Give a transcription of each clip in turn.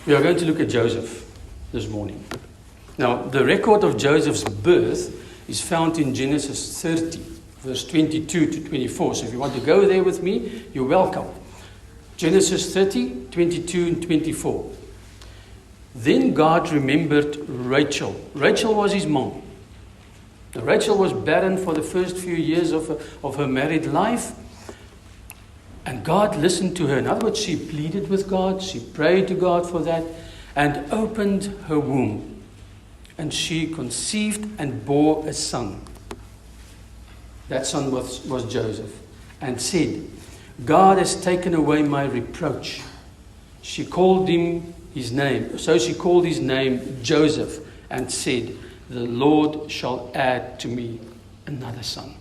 We are going to look at Joseph this morning. Now, the record of Joseph's birth is found in Genesis 30, verse 22 to 24. So if you want to go there with me, you're welcome. Genesis 30, 22 and 24. Then God remembered Rachel. Rachel was his mom. Now, Rachel was barren for the first few years of her married life. And God listened to her. In other words, she pleaded with God. She prayed to God for that. And opened her womb. And she conceived and bore a son. That son was Joseph. And said, God has taken away my reproach. She called him his name. So she called his name Joseph and said, the Lord shall add to me another son.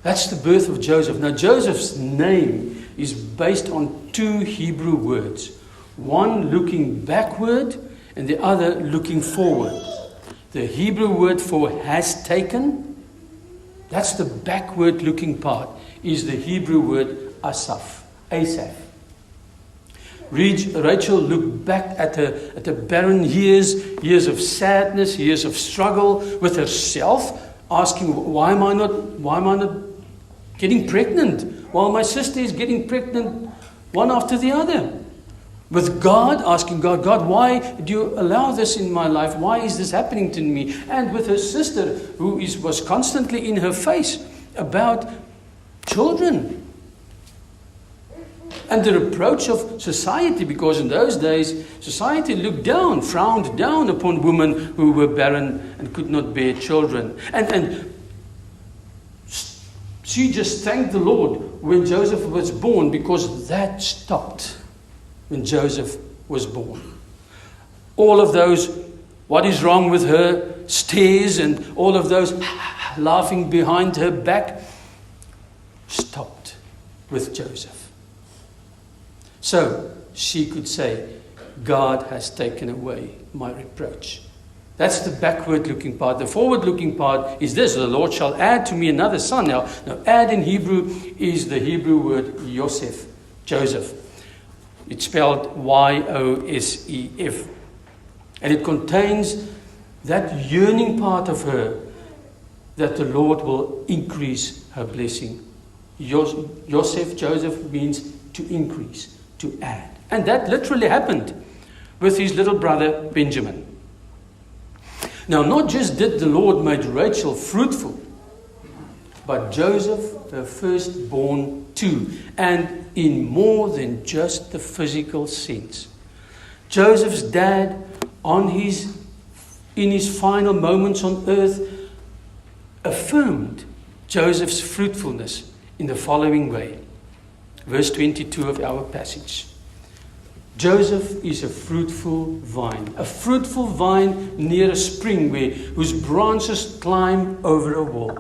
That's the birth of Joseph. Now, Joseph's name is based on two Hebrew words. One looking backward and the other looking forward. The Hebrew word for has taken, that's the backward looking part, is the Hebrew word Asaph. Rachel looked back at her barren years of sadness, years of struggle with herself, asking, why am I not getting pregnant? While my sister is getting pregnant one after the other. With God, asking God, why do you allow this in my life? Why is this happening to me? And with her sister, who was constantly in her face about children. And the reproach of society, because in those days, society looked down, frowned down upon women who were barren and could not bear children. And she just thanked the Lord when Joseph was born, because that stopped when Joseph was born. All of those, what is wrong with her, stares and all of those laughing behind her back, stopped with Joseph. So she could say, God has taken away my reproach. That's the backward-looking part. The forward-looking part is this: the Lord shall add to me another son. Now, add in Hebrew is the Hebrew word Yosef, Joseph. It's spelled Y-O-S-E-F. And it contains that yearning part of her that the Lord will increase her blessing. Joseph means to increase, to add. And that literally happened with his little brother Benjamin. Now, not just did the Lord make Rachel fruitful, but Joseph, her firstborn too, and in more than just the physical sense. Joseph's dad, in his final moments on earth, affirmed Joseph's fruitfulness in the following way. Verse 22 of our passage. Joseph is a fruitful vine near a spring whose branches climb over a wall.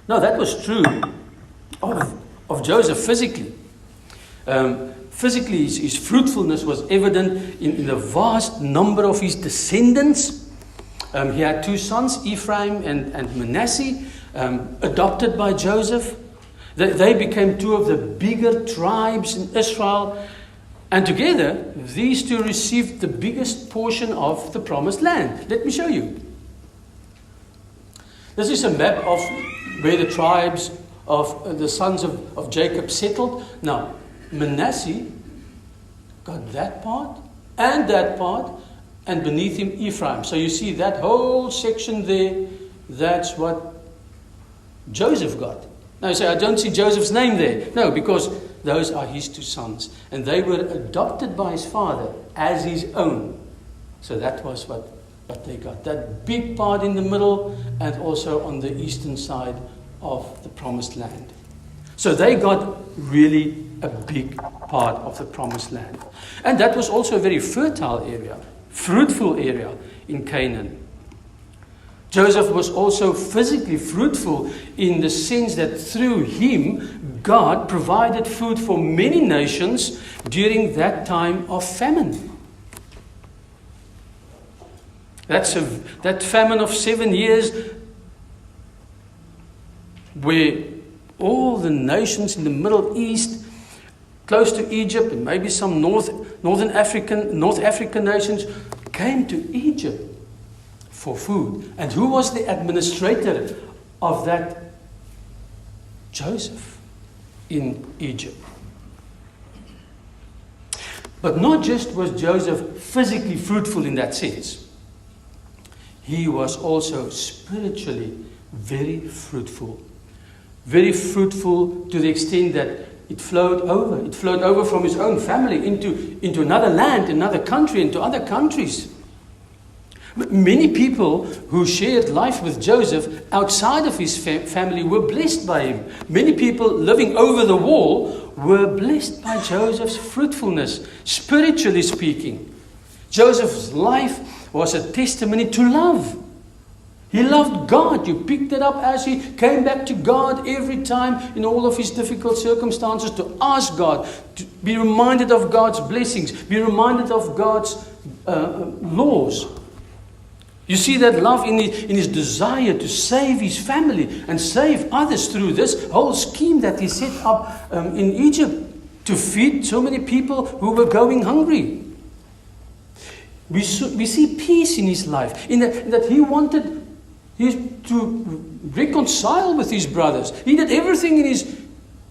Now, that was true of Joseph physically. Physically, his fruitfulness was evident in the vast number of his descendants. He had two sons, Ephraim and Manasseh, adopted by Joseph. They became two of the bigger tribes in Israel. And together, these two received the biggest portion of the promised land. Let me show you. This is a map of where the tribes of the sons of Jacob settled. Now, Manasseh got that part, and beneath him Ephraim. So you see that whole section there, that's what Joseph got. Now you say, I don't see Joseph's name there. No, because those are his two sons. And they were adopted by his father as his own. So that was what they got. That big part in the middle and also on the eastern side of the promised land. So they got really a big part of the promised land. And that was also a very fertile area, fruitful area in Canaan. Joseph was also physically fruitful in the sense that through him, God provided food for many nations during that time of famine. That famine of 7 years where all the nations in the Middle East close to Egypt, and maybe some North African nations came to Egypt for food. And who was the administrator of that? Joseph in Egypt. But not just was Joseph physically fruitful in that sense, he was also spiritually very fruitful. Very fruitful to the extent that it flowed over. It flowed over from his own family into another land, another country, into other countries. Many people who shared life with Joseph outside of his family were blessed by him. Many people living over the wall were blessed by Joseph's fruitfulness, spiritually speaking. Joseph's life was a testimony to love. He loved God. You picked it up as he came back to God every time in all of his difficult circumstances to ask God, to be reminded of God's blessings, be reminded of God's laws. You see that love in his desire to save his family and save others through this whole scheme that he set up in Egypt to feed so many people who were going hungry. We see peace in his life, in that he wanted to reconcile with his brothers. He did everything in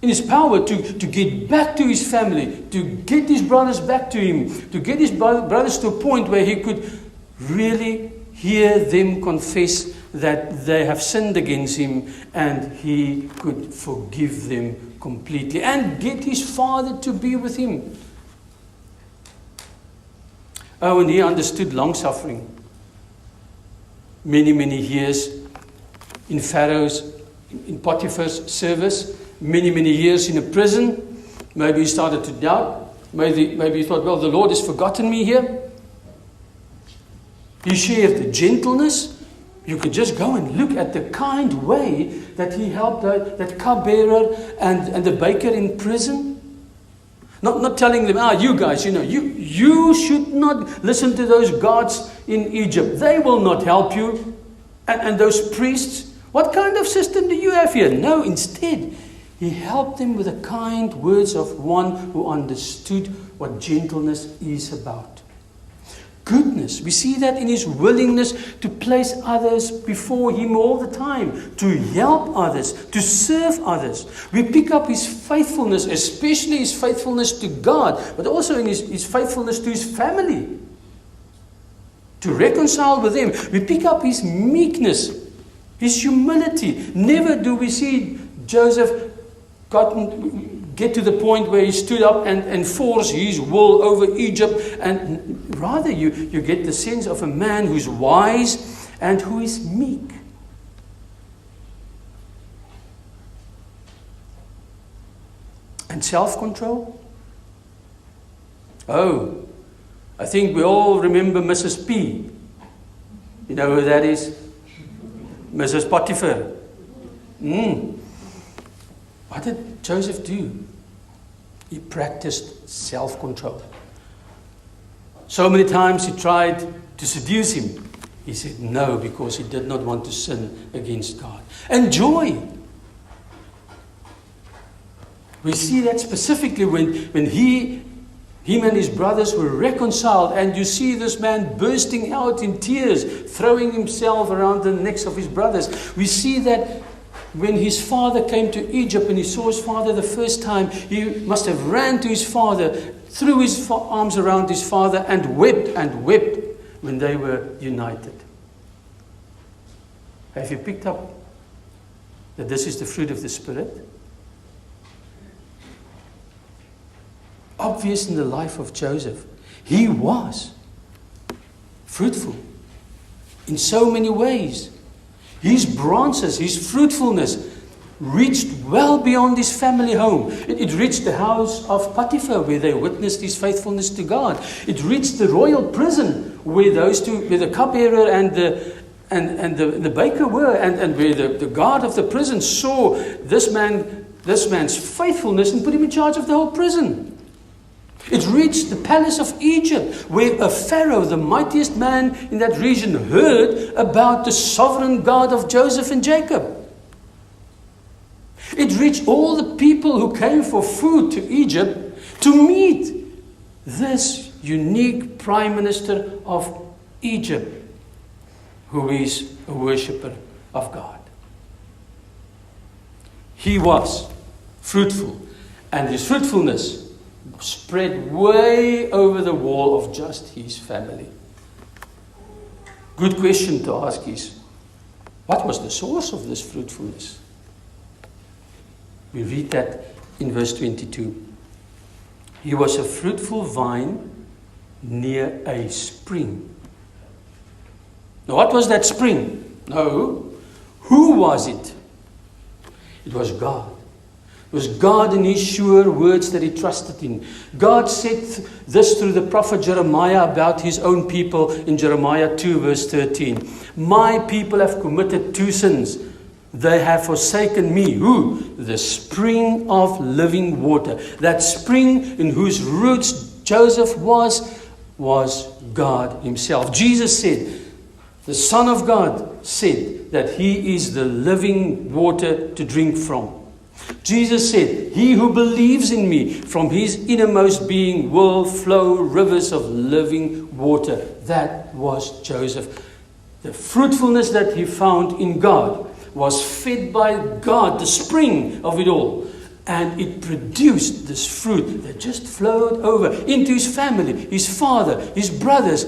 his power to get back to his family, to get his brothers back to him, to get his brothers to a point where he could really hear them confess that they have sinned against him, and he could forgive them completely and get his father to be with him. Oh, and he understood long-suffering. Many, many years in Pharaoh's, in Potiphar's service, many, many years in a prison. Maybe he started to doubt. Maybe he thought, well, the Lord has forgotten me here. He shared the gentleness. You could just go and look at the kind way that he helped that cupbearer and the baker in prison. Not telling them, you guys, you should not listen to those gods in Egypt. They will not help you. And those priests, what kind of system do you have here? No, instead, he helped them with the kind words of one who understood what gentleness is about. Goodness, we see that in his willingness to place others before him all the time, to help others, to serve others. We pick up his faithfulness, especially his faithfulness to God, but also in his faithfulness to his family, to reconcile with them. We pick up his meekness, his humility. Never do we see Joseph get to the point where he stood up and forced his will over Egypt. And rather you get the sense of a man who's wise and who is meek. And self-control? Oh, I think we all remember Mrs. P. You know who that is? Mrs. Potiphar. What did Joseph do? He practiced self-control. So many times he tried to seduce him. He said no, because he did not want to sin against God. And joy. We see that specifically when him and his brothers were reconciled, and you see this man bursting out in tears, throwing himself around the necks of his brothers. We see that when his father came to Egypt and he saw his father the first time, he must have ran to his father, threw his arms around his father and wept when they were united. Have you picked up that this is the fruit of the Spirit? Obvious in the life of Joseph. He was fruitful in so many ways. His branches, his fruitfulness reached well beyond his family home. It reached the house of Potiphar, where they witnessed his faithfulness to God. It reached the royal prison, where the cupbearer and the baker were, and where the guard of the prison saw this man's faithfulness and put him in charge of the whole prison. It reached the palace of Egypt, where a Pharaoh, the mightiest man in that region, heard about the sovereign God of Joseph and Jacob. It reached all the people who came for food to Egypt to meet this unique Prime Minister of Egypt, who is a worshipper of God. He was fruitful, and his fruitfulness spread way over the wall of just his family. Good question to ask is, what was the source of this fruitfulness? We read that in verse 22. He was a fruitful vine near a spring. Now, what was that spring? No. Who was it? It was God. It was God and his sure words that he trusted in. God said this through the prophet Jeremiah about his own people in Jeremiah 2 verse 13. My people have committed two sins. They have forsaken me. Who? The spring of living water. That spring in whose roots Joseph was God himself. Jesus said, the Son of God said that he is the living water to drink from. Jesus said, he who believes in me, from his innermost being will flow rivers of living water. That was Joseph. The fruitfulness that he found in God was fed by God, the spring of it all. And it produced this fruit that just flowed over into his family, his father, his brothers,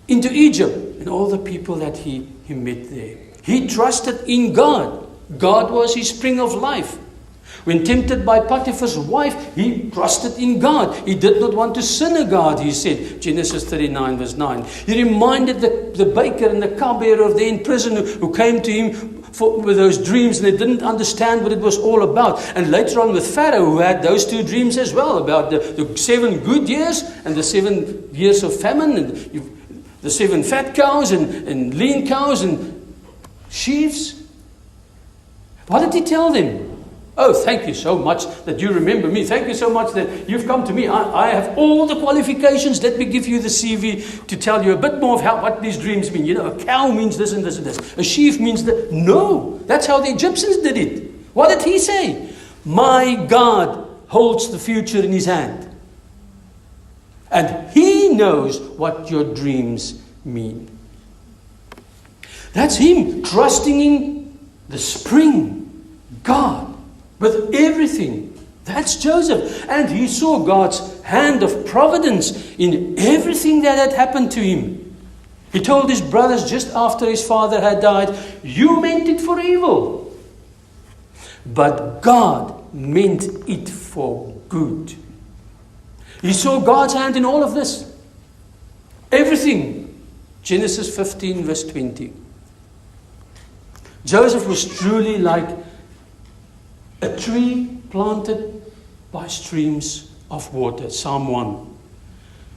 into Egypt, and all the people that he met there. He trusted in God. God was his spring of life. When tempted by Potiphar's wife, he trusted in God. He did not want to sin against God, he said. Genesis 39 verse 9. He reminded the baker and the cupbearer there in prison who came to him with those dreams, and they didn't understand what it was all about. And later on with Pharaoh, who had those two dreams as well, about the 7 good years and the 7 years of famine, and the 7 fat cows and lean cows and sheaves. What did he tell them? Oh, thank you so much that you remember me. Thank you so much that you've come to me. I have all the qualifications. Let me give you the CV to tell you a bit more of what these dreams mean. You know, a cow means this and this and this. A sheaf means that. No, that's how the Egyptians did it. What did he say? My God holds the future in his hand. And he knows what your dreams mean. That's him trusting in the spring, God. With everything. That's Joseph. And he saw God's hand of providence in everything that had happened to him. He told his brothers just after his father had died, you meant it for evil. But God meant it for good. He saw God's hand in all of this. Everything. Genesis 15 verse 20. Joseph was truly like a tree planted by streams of water, Psalm 1,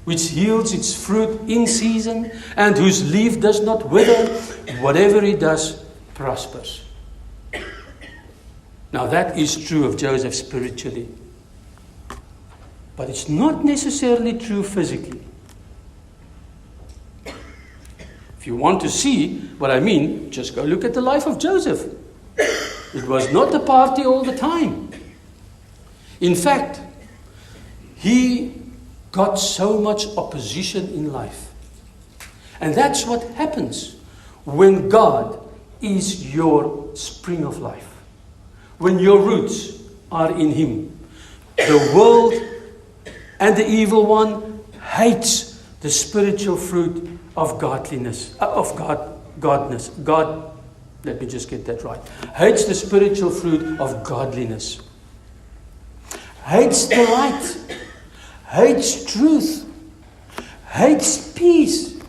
which yields its fruit in season and whose leaf does not wither. Whatever he does prospers. Now that is true of Joseph spiritually. But it's not necessarily true physically. If you want to see what I mean, just go look at the life of Joseph. It was not a party all the time. In fact, he got so much opposition in life. And that's what happens when God is your spring of life. When your roots are in him. The world and the evil one hates the spiritual fruit of godliness, godness. Let me just get that right. Hates the spiritual fruit of godliness. Hates the light. Hates truth. Hates peace.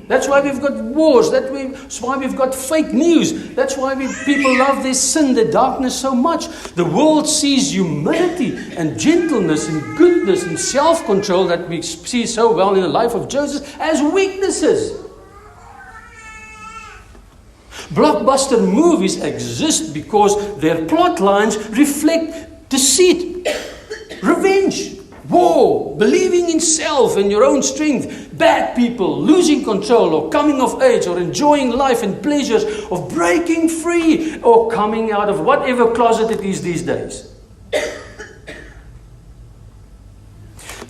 That's why we've got wars. That's why we've got fake news. That's why people love their sin, their darkness so much. The world sees humility and gentleness and goodness and self-control that we see so well in the life of Joseph as weaknesses. Blockbuster movies exist because their plot lines reflect deceit, revenge, war, believing in self and your own strength, bad people losing control or coming of age or enjoying life and pleasures of breaking free or coming out of whatever closet it is these days.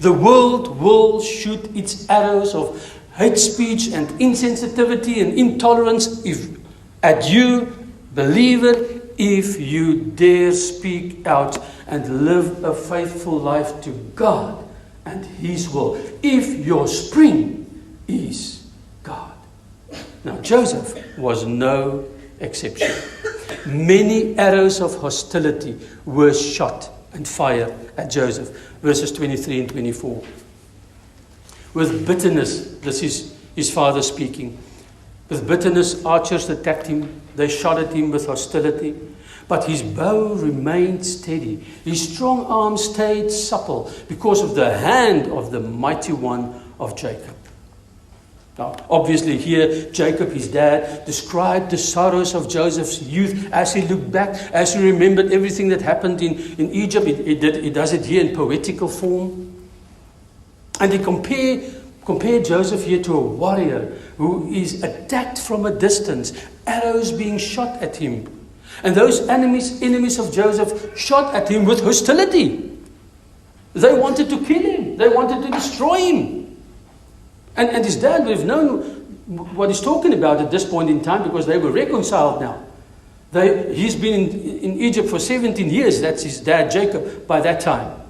The world will shoot its arrows of hate speech and insensitivity and intolerance at you, believer, if you dare speak out and live a faithful life to God and His will. If your spring is God. Now, Joseph was no exception. Many arrows of hostility were shot and fired at Joseph. Verses 23 and 24. With bitterness, this is his father speaking. With bitterness, archers attacked him. They shot at him with hostility. But his bow remained steady. His strong arm stayed supple because of the hand of the mighty one of Jacob. Now, obviously here, Jacob, his dad, described the sorrows of Joseph's youth as he looked back, as he remembered everything that happened in Egypt. He does it here in poetical form. And he compared Joseph here to a warrior who is attacked from a distance, arrows being shot at him. And those enemies of Joseph shot at him with hostility. They wanted to kill him. They wanted to destroy him. And his dad would have known what he's talking about at this point in time because they were reconciled now. He's been in Egypt for 17 years. That's his dad, Jacob, by that time.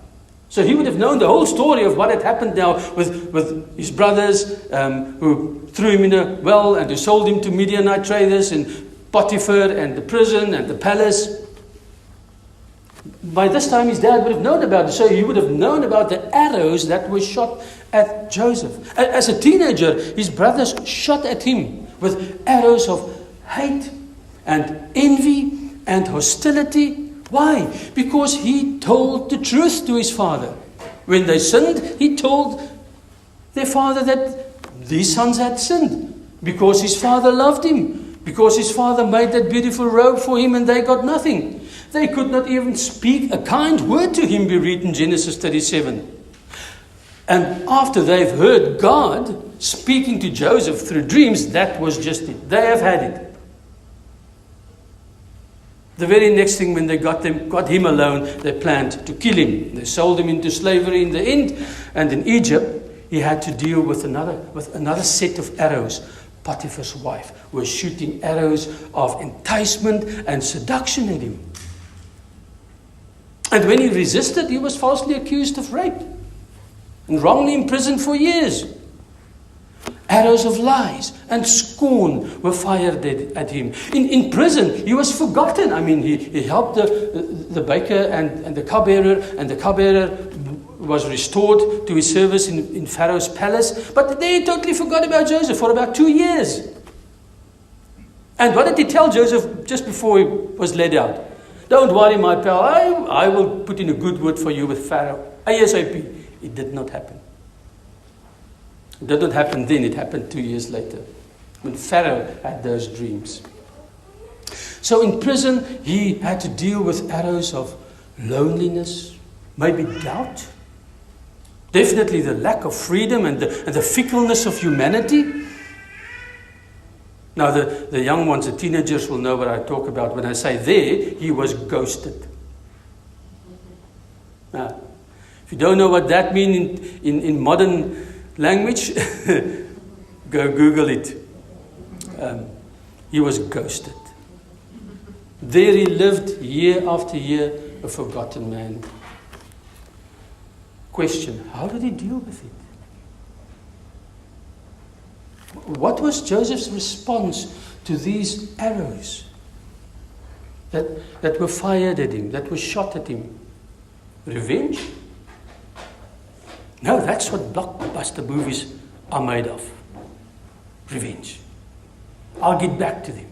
So he would have known the whole story of what had happened now with his brothers who threw him in a well and who sold him to Midianite traders and Potiphar and the prison and the palace. By this time his dad would have known about it. So he would have known about the arrows that were shot at Joseph. As a teenager, his brothers shot at him with arrows of hate and envy and hostility. Why? Because he told the truth to his father. When they sinned, he told their father that these sons had sinned. Because his father loved him. Because his father made that beautiful robe for him and they got nothing. They could not even speak a kind word to him, we read in Genesis 37. And after they've heard God speaking to Joseph through dreams, that was just it. They have had it. The very next thing when they got him alone, they planned to kill him. They sold him into slavery in the end. And in Egypt, he had to deal with another set of arrows. Potiphar's wife was shooting arrows of enticement and seduction at him. And when he resisted, he was falsely accused of rape and wrongly imprisoned for years. Arrows of lies and scorn were fired at him. In prison, he was forgotten. I mean, he helped the baker and the cupbearer, and the cupbearer was restored to his service in Pharaoh's palace. But they totally forgot about Joseph for about 2 years. And what did he tell Joseph just before he was let out? Don't worry, my pal, I will put in a good word for you with Pharaoh. ASAP. It did not happen. It did not happen then, it happened 2 years later, when Pharaoh had those dreams. So in prison, he had to deal with arrows of loneliness, maybe doubt, definitely the lack of freedom and the fickleness of humanity. Now the young ones, the teenagers will know what I talk about when I say there, he was ghosted. Now, if you don't know what that means in modern language, go Google it. He was ghosted. There he lived year after year, a forgotten man. Question, how did he deal with it? What was Joseph's response to these arrows that were fired at him, that were shot at him? Revenge? No, that's what blockbuster movies are made of. Revenge. I'll get back to them.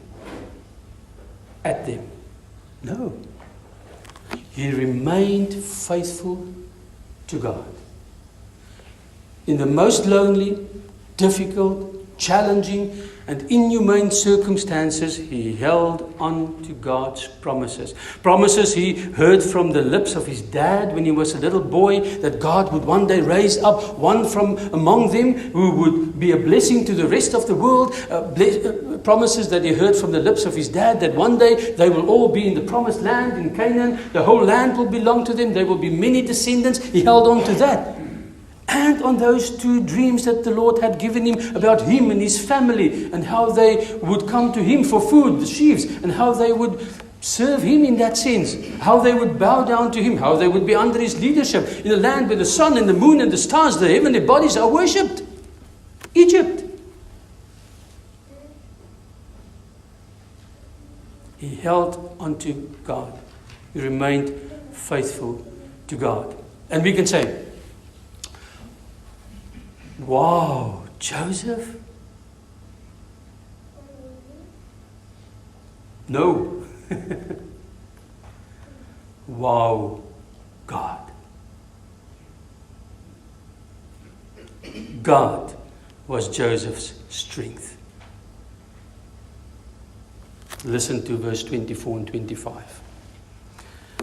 At them. No. He remained faithful to God. In the most lonely, difficult, challenging and inhumane circumstances, he held on to God's promises. Promises he heard from the lips of his dad when he was a little boy, that God would one day raise up one from among them who would be a blessing to the rest of the world. Promises that he heard from the lips of his dad, that one day they will all be in the promised land in Canaan. The whole land will belong to them. There will be many descendants. He held on to that. and on those 2 dreams that the Lord had given him about him and his family, and how they would come to him for food, the sheaves, and how they would serve him in that sense, how they would bow down to him, how they would be under his leadership in a land where the sun and the moon and the stars, the heavenly bodies are worshipped. Egypt. He held onto God. He remained faithful to God. And we can say, wow, Joseph? No. Wow, God. God was Joseph's strength. Listen to verse 24 and 25.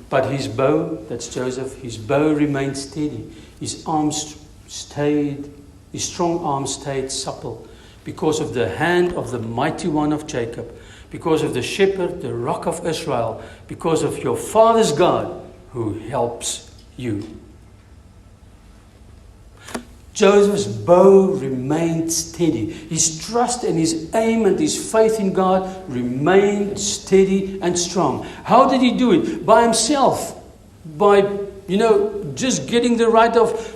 But his bow, that's Joseph, his bow remained steady. His arms stayed, his strong arms stayed supple because of the hand of the mighty one of Jacob, because of the shepherd, the rock of Israel, because of your father's God who helps you. Joseph's bow remained steady. His trust and his aim and his faith in God remained steady and strong. How did he do it? By himself. By, just getting the right of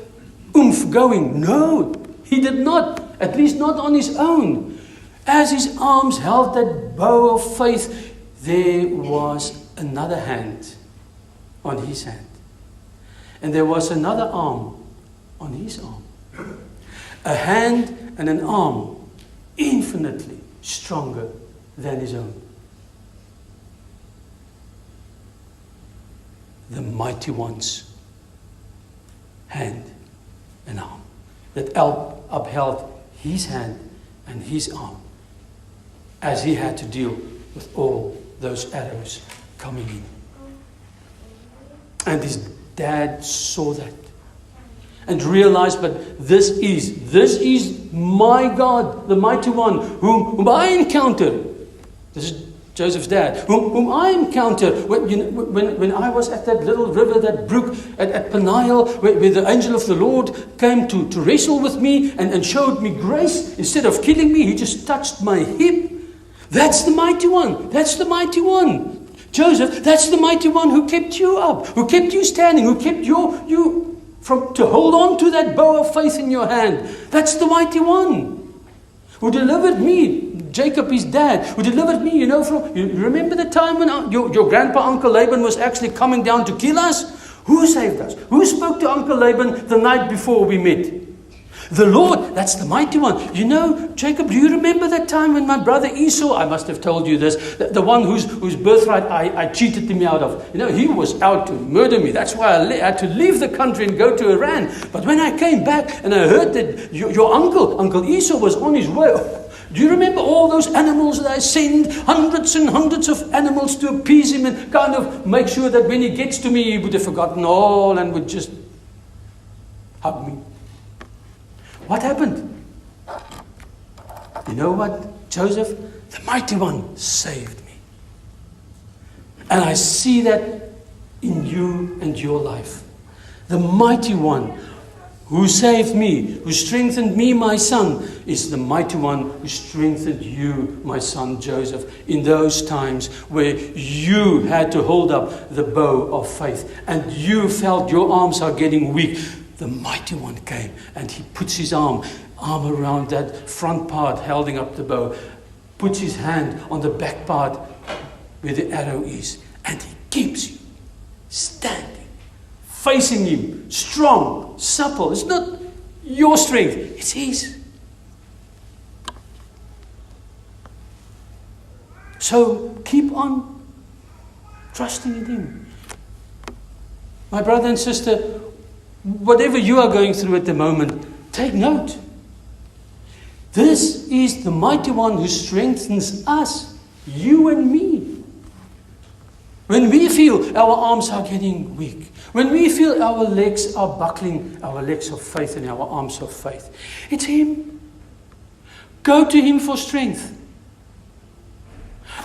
oomph going. No, he did not. At least not on his own. As his arms held that bow of faith, there was another hand on his hand. And there was another arm on his arm. A hand and an arm infinitely stronger than his own. The mighty one's hand and arm that upheld his hand and his arm as he had to deal with all those arrows coming in. And his dad saw that and realized, but this is my God, the mighty one, whom I encounter. This is Joseph's dad, whom I encountered when I was at that little river, that brook at Peniel, where the angel of the Lord came to wrestle with me and showed me grace. Instead of killing me, he just touched my hip. That's the mighty one. That's the mighty one. Joseph, that's the mighty one who kept you up, who kept you standing, who kept you to hold on to that bow of faith in your hand. That's the mighty one who delivered me, Jacob, his dad, who delivered me, from, you remember the time when your grandpa, Uncle Laban, was actually coming down to kill us? Who saved us? Who spoke to Uncle Laban the night before we met? The Lord, that's the mighty one. Jacob, do you remember that time when my brother Esau, I must have told you this, the one whose birthright I cheated him out of. He was out to murder me. That's why I had to leave the country and go to Iran. But when I came back and I heard that your Uncle Esau was on his way, do you remember all those animals that I sent? Hundreds and hundreds of animals to appease him and kind of make sure that when he gets to me, he would have forgotten all and would just hug me. What happened? You know what, Joseph? The mighty one saved me. And I see that in you and your life. The mighty one who saved me, who strengthened me, my son, is the mighty one who strengthened you, my son Joseph, in those times where you had to hold up the bow of faith and you felt your arms are getting weak. The mighty one came and he puts his arm around that front part holding up the bow, puts his hand on the back part where the arrow is, and he keeps you standing, facing him, strong, supple. It's not your strength, it's his. So keep on trusting in him. My brother and sister, whatever you are going through at the moment, take note. This is the mighty one who strengthens us, you and me. When we feel our arms are getting weak, when we feel our legs are buckling, our legs of faith and our arms of faith, it's him. Go to him for strength.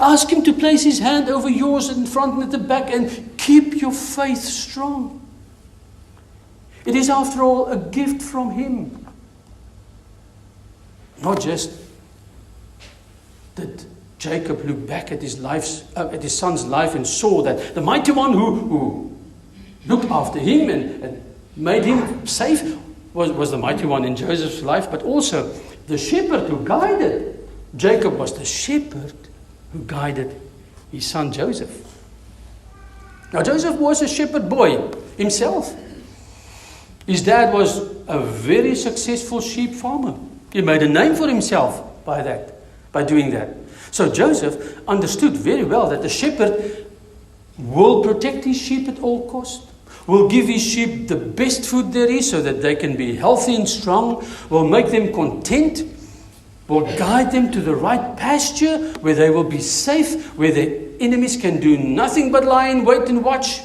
Ask him to place his hand over yours in front and at the back and keep your faith strong. It is, after all, a gift from him. Not just did Jacob look back at his son's life and saw that the mighty one who looked after him and made him safe was the mighty one in Joseph's life, but also the shepherd who guided. Jacob was the shepherd who guided his son Joseph. Now Joseph was a shepherd boy himself. His dad was a very successful sheep farmer. He made a name for himself by doing that. So Joseph understood very well that the shepherd will protect his sheep at all costs, will give his sheep the best food there is so that they can be healthy and strong, will make them content, will guide them to the right pasture where they will be safe, where their enemies can do nothing but lie in wait and watch.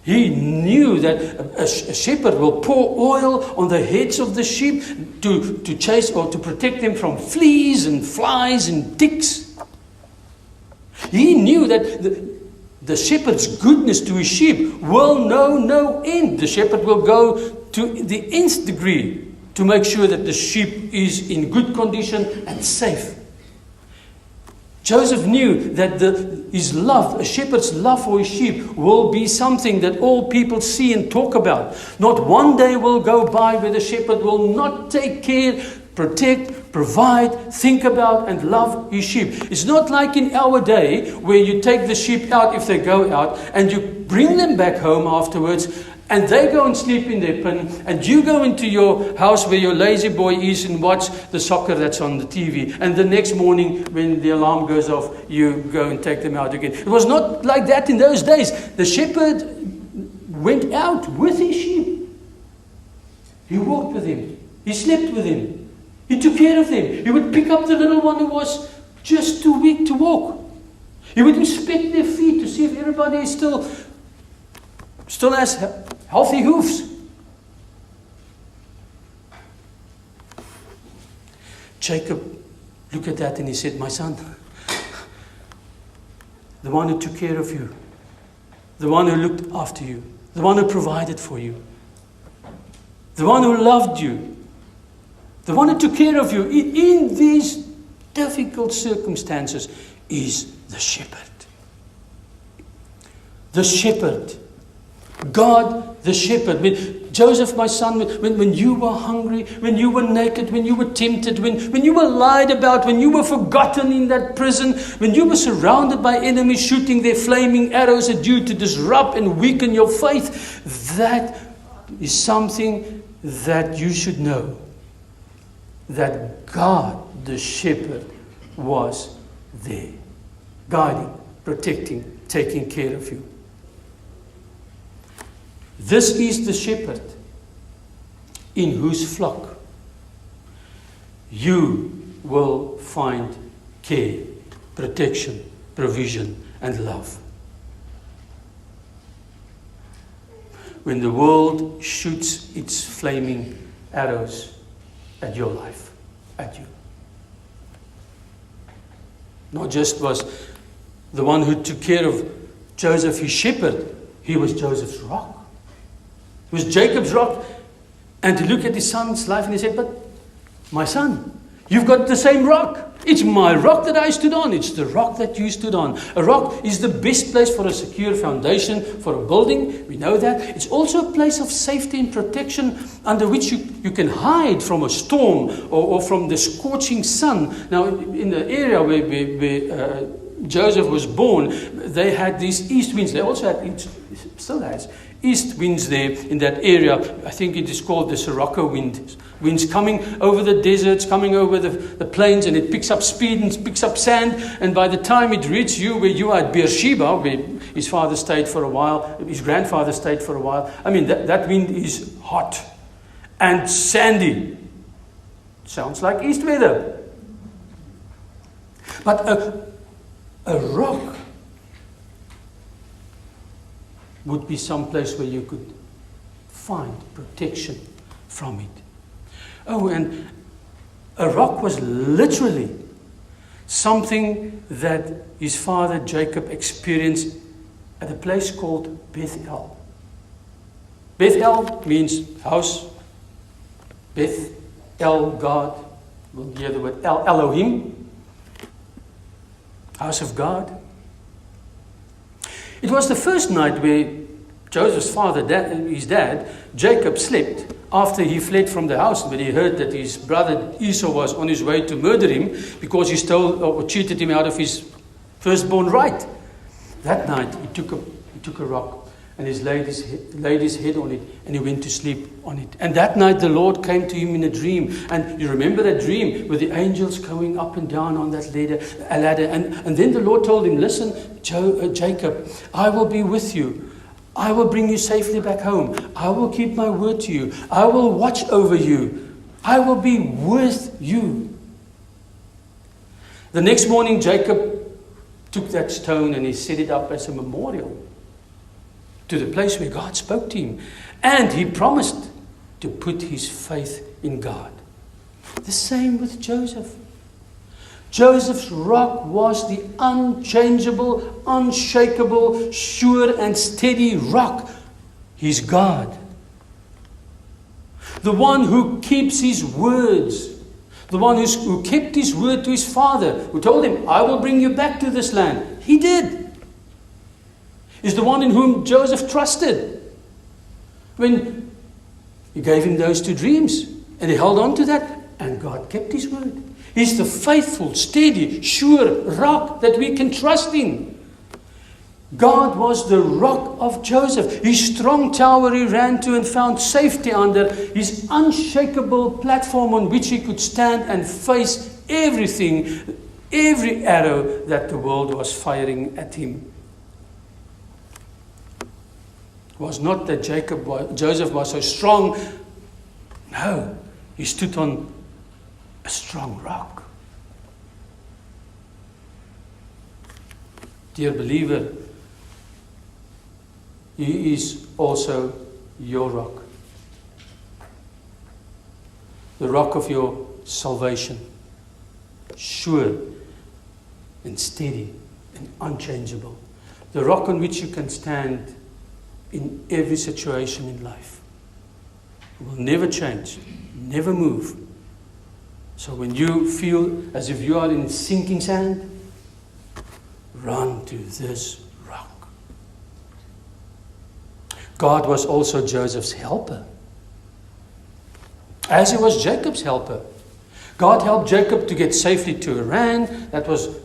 He knew that a shepherd will pour oil on the heads of the sheep to chase or to protect them from fleas and flies and ticks. He knew that the shepherd's goodness to his sheep will know no end. The shepherd will go to the nth degree to make sure that the sheep is in good condition and safe. Joseph knew that his love, a shepherd's love for his sheep, will be something that all people see and talk about. Not one day will go by where the shepherd will not take care, protect, provide, think about and love his sheep. It's not like in our day where you take the sheep out if they go out and you bring them back home afterwards and they go and sleep in their pen and you go into your house where your lazy boy is and watch the soccer that's on the TV, and the next morning when the alarm goes off you go and take them out again. It was not like that in those days. The shepherd went out with his sheep. He walked with him. He slept with him. He took care of them. He would pick up the little one who was just too weak to walk. He would inspect their feet to see if everybody is still has healthy hoofs. Jacob looked at that and he said, "My son, the one who took care of you, the one who looked after you, the one who provided for you, the one who loved you, the one who took care of you in these difficult circumstances is the shepherd." The shepherd. God, the shepherd. When Joseph, my son, when you were hungry, when you were naked, when you were tempted, when you were lied about, when you were forgotten in that prison, when you were surrounded by enemies shooting their flaming arrows at you to disrupt and weaken your faith, that is something that you should know. That God, the shepherd, was there, guiding, protecting, taking care of you. This is the shepherd in whose flock you will find care, protection, provision, and love. When the world shoots its flaming arrows at your life, at you. Not just was the one who took care of Joseph, his shepherd, he was Joseph's rock. It was Jacob's rock. And to look at his son's life and he said, "But my son, you've got the same rock. It's my rock that I stood on. It's the rock that you stood on." A rock is the best place for a secure foundation for a building. We know that. It's also a place of safety and protection under which you can hide from a storm or from the scorching sun. Now, in the area where Joseph was born, they had these east winds. They also had, still has, east winds there in that area. I think it is called the Sirocco wind. Winds coming over the deserts, coming over the plains, and it picks up speed and picks up sand. And by the time it reaches you where you are at Beersheba, where his father stayed for a while, his grandfather stayed for a while, I mean, that wind is hot and sandy. Sounds like east weather. But a rock would be some place where you could find protection from it. Oh, and a rock was literally something that his father Jacob experienced at a place called Bethel. Bethel means house. Beth, El, God. We'll hear the word Elohim. House of God. It was the first night where Joseph's father, his dad, Jacob, slept after he fled from the house, when he heard that his brother Esau was on his way to murder him because he stole or cheated him out of his firstborn right. That night he took a rock and he laid his head on it and he went to sleep on it. And that night the Lord came to him in a dream. And you remember that dream with the angels going up and down on that ladder. And then the Lord told him, listen, Jacob, I will be with you. I will bring you safely back home. I will keep my word to you. I will watch over you. I will be with you. The next morning, Jacob took that stone and he set it up as a memorial to the place where God spoke to him. And he promised to put his faith in God. The same with Joseph. Joseph's rock was the unchangeable, unshakable, sure and steady rock. He's God. The one who keeps his words. The one who kept his word to his father, who told him, I will bring you back to this land. He did. Is the one in whom Joseph trusted. When he gave him those 2 dreams. And he held on to that. And God kept his word. He's the faithful, steady, sure rock that we can trust in. God was the rock of Joseph. His strong tower he ran to and found safety under. His unshakable platform on which he could stand and face everything, every arrow that the world was firing at him. It was not that Joseph was so strong. No, he stood on a strong rock. Dear believer, he is also your rock. The rock of your salvation. Sure and steady and unchangeable. The rock on which you can stand in every situation in life. It will never change, never move. So when you feel as if you are in sinking sand, run to this rock. God was also Joseph's helper, as he was Jacob's helper. God helped Jacob to get safely to Iran. That was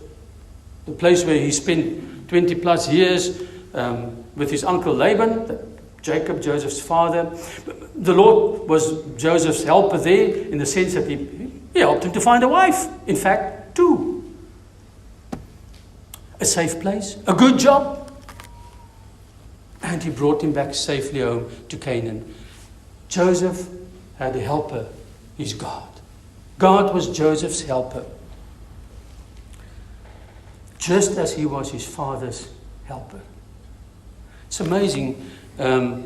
the place where he spent 20 plus years with his uncle Laban, Jacob, Joseph's father. The Lord was Joseph's helper there in the sense that he helped him to find a wife. In fact, 2. A safe place, a good job. And he brought him back safely home to Canaan. Joseph had a helper. He's God. God was Joseph's helper. Just as he was his father's helper. It's amazing when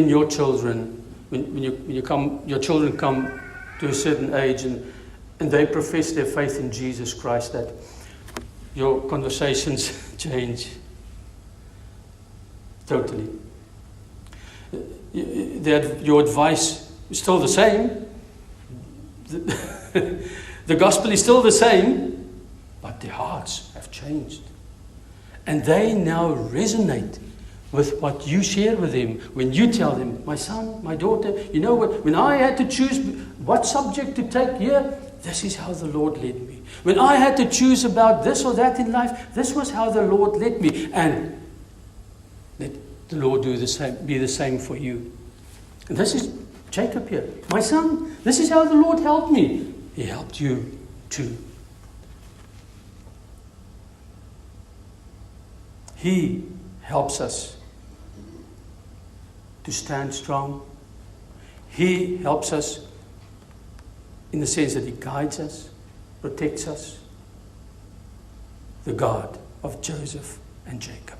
your children, your children come to a certain age and they profess their faith in Jesus Christ, that your conversations change totally. Your advice is still the same. The gospel is still the same, but their hearts have changed. And they now resonate with what you share with them when you tell them, my son, my daughter, you know what, when I had to choose what subject to take here, this is how the Lord led me. When I had to choose about this or that in life, this was how the Lord led me. And let the Lord do the same, be the same for you. And this is Jacob here. My son, this is how the Lord helped me. He helped you too. He helps us to stand strong. He helps us in the sense that he guides us, protects us. The God of Joseph and Jacob.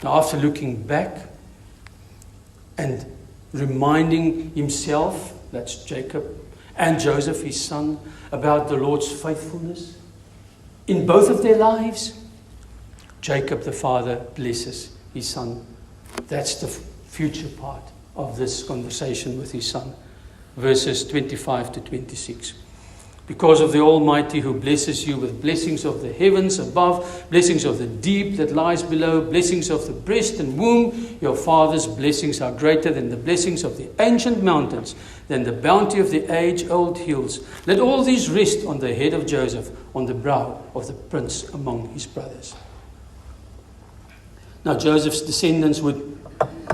Now, after looking back and reminding himself, that's Jacob, and Joseph, his son, about the Lord's faithfulness in both of their lives, Jacob, the father, blesses his son That's the future part of this conversation with his son. Verses 25 to 26. Because of the Almighty who blesses you with blessings of the heavens above, blessings of the deep that lies below, blessings of the breast and womb, your father's blessings are greater than the blessings of the ancient mountains, than the bounty of the age-old hills. Let all these rest on the head of Joseph, on the brow of the prince among his brothers. Now Joseph's descendants would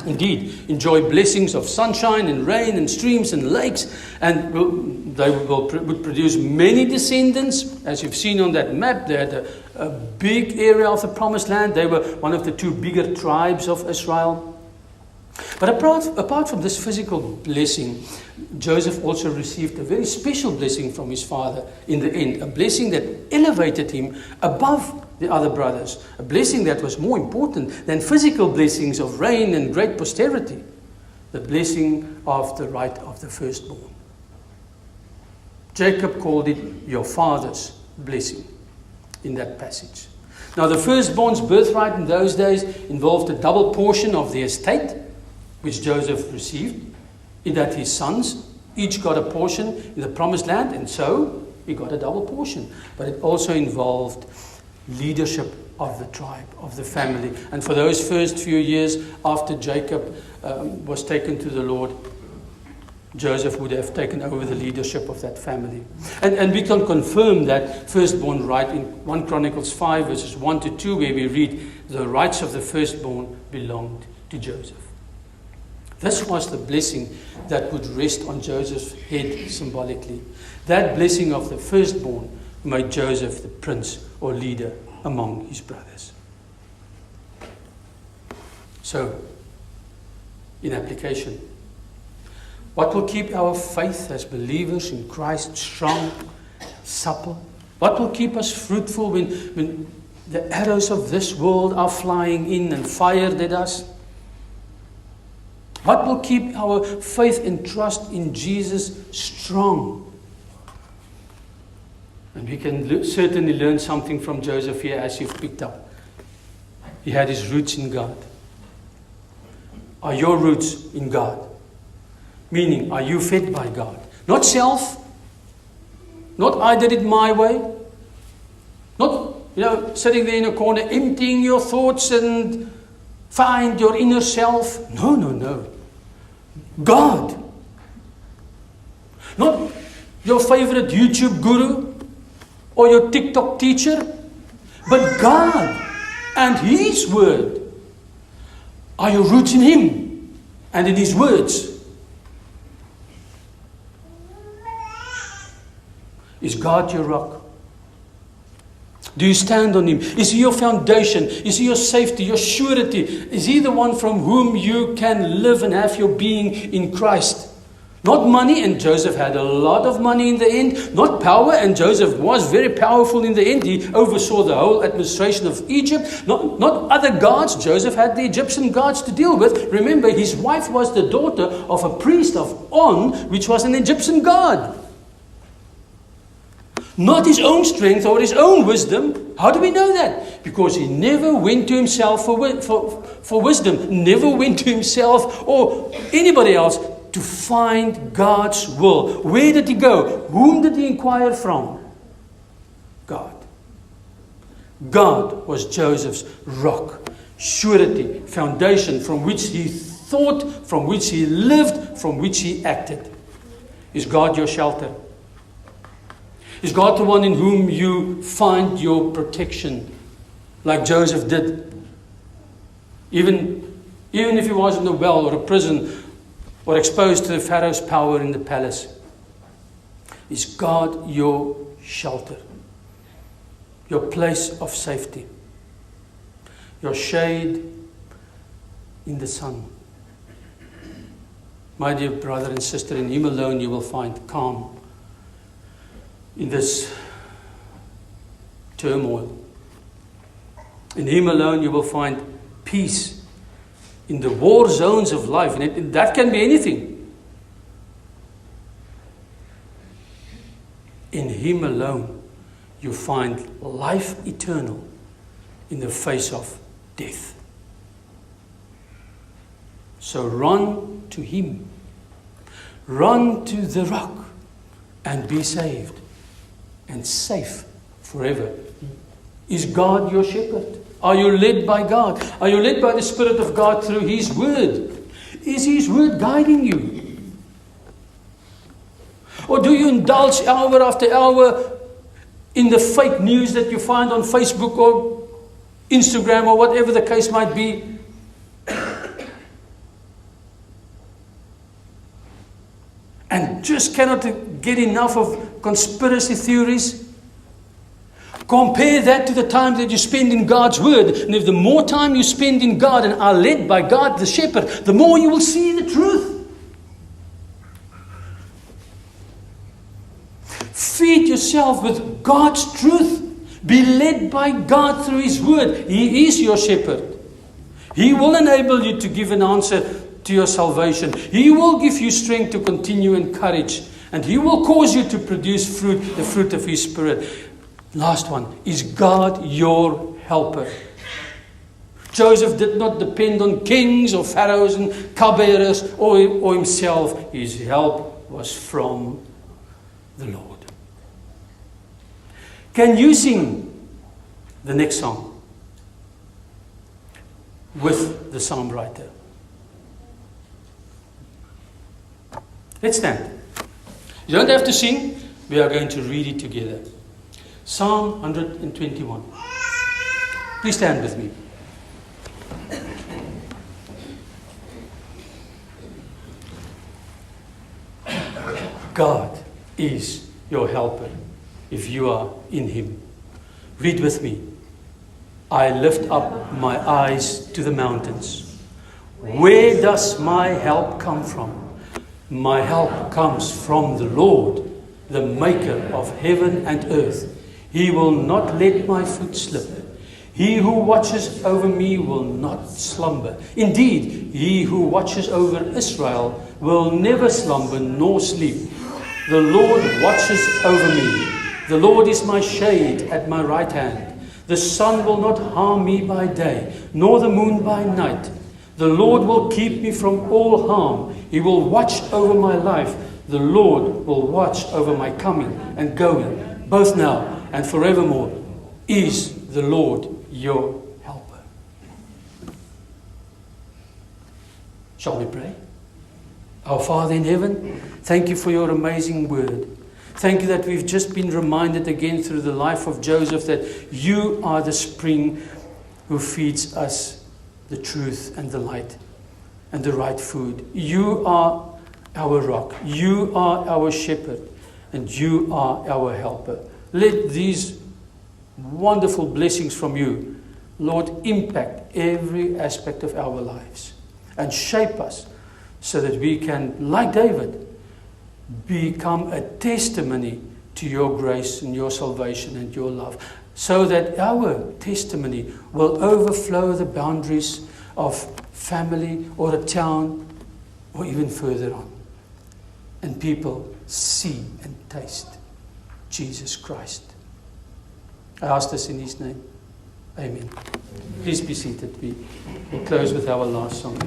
indeed enjoy blessings of sunshine and rain and streams and lakes, and they would produce many descendants. As you've seen on that map, they had a big area of the promised land. They were one of the two bigger tribes of Israel. But apart from this physical blessing, Joseph also received a very special blessing from his father in the end, a blessing that elevated him above the other brothers, a blessing that was more important than physical blessings of rain and great posterity, the blessing of the right of the firstborn. Jacob called it your father's blessing in that passage. Now the firstborn's birthright in those days involved a double portion of the estate, which Joseph received, in that his sons each got a portion in the promised land, and so he got a double portion. But it also involved leadership of the tribe, of the family. And for those first few years after Jacob was taken to the Lord, Joseph would have taken over the leadership of that family. And we can confirm that firstborn right in 1 Chronicles 5 verses 1 to 2, where we read, the rights of the firstborn belonged to Joseph. This was the blessing that would rest on Joseph's head symbolically. That blessing of the firstborn made Joseph the prince or leader among his brothers. So, in application, what will keep our faith as believers in Christ strong, supple? What will keep us fruitful when the arrows of this world are flying in and fired at us? What will keep our faith and trust in Jesus strong? And we can certainly learn something from Joseph here, as you've picked up. He had his roots in God. Are your roots in God? Meaning, are you fed by God? Not self. Not I did it my way. Not, sitting there in a corner, emptying your thoughts and find your inner self. No. God. Not your favorite YouTube guru or your TikTok teacher, but God and His Word. Are your roots in Him and in His words? Is God your rock? Do you stand on Him? Is He your foundation? Is He your safety, your surety? Is He the one from whom you can live and have your being in Christ? Not money, and Joseph had a lot of money in the end. Not power, and Joseph was very powerful in the end. He oversaw the whole administration of Egypt. Not other gods. Joseph had the Egyptian gods to deal with. Remember, his wife was the daughter of a priest of On, which was an Egyptian god. Not his own strength or his own wisdom. How do we know that? Because he never went to himself for wisdom. Never went to himself or anybody else to find God's will. Where did he go? Whom did he inquire from? God. God was Joseph's rock, surety, foundation from which he thought, from which he lived, from which he acted. Is God your shelter? Is God the one in whom you find your protection, like Joseph did? Even if he was in a well or a prison or exposed to the Pharaoh's power in the palace. Is God your shelter? Your place of safety? Your shade in the sun? My dear brother and sister, in Him alone you will find calm. In this turmoil. In Him alone you will find peace in the war zones of life. And that can be anything. In Him alone you find life eternal in the face of death. So run to him. Run to the rock and be saved and safe forever. Is God your shepherd? Are you led by God? Are you led by the Spirit of God through his word? Is his word guiding you? Or do you indulge hour after hour in the fake news that you find on Facebook or Instagram or whatever the case might be? And just cannot get enough of conspiracy theories? Compare that to the time that you spend in God's word. And if the more time you spend in God and are led by God the shepherd, the more you will see the truth. Feed yourself with God's truth. Be led by God through his word. He is your shepherd. He will enable you to give an answer to your salvation. He will give you strength to continue and courage. And he will cause you to produce fruit, the fruit of his Spirit. Last one. Is God your helper? Joseph did not depend on kings or pharaohs and cupbearers or himself. His help was from the Lord. Can you sing the next song with the psalm writer? Let's stand. You don't have to sing. We are going to read it together. Psalm 121. Please stand with me. God is your helper if you are in him. Read with me. I lift up my eyes to the mountains. Where does my help come from? My help comes from the Lord, the maker of heaven and earth. He will not let my foot slip. He who watches over me will not slumber. Indeed, he who watches over Israel will never slumber nor sleep. The Lord watches over me. The Lord is my shade at my right hand. The sun will not harm me by day, nor the moon by night. The Lord will keep me from all harm. He will watch over my life. The Lord will watch over my coming and going, both now and forevermore. Is the Lord your helper? Shall we pray? Our Father in heaven, thank you for your amazing word. Thank you that we've just been reminded again through the life of Joseph that you are the spring who feeds us the truth and the light and the right food. You are our rock. You are our shepherd. And you are our helper. Let these wonderful blessings from you, Lord, impact every aspect of our lives and shape us so that we can, like David, become a testimony to your grace and your salvation and your love, so that our testimony will overflow the boundaries of family or a town or even further on. And people see and taste Jesus Christ. I ask this in his name. Amen. Please be seated. We'll close with our last song.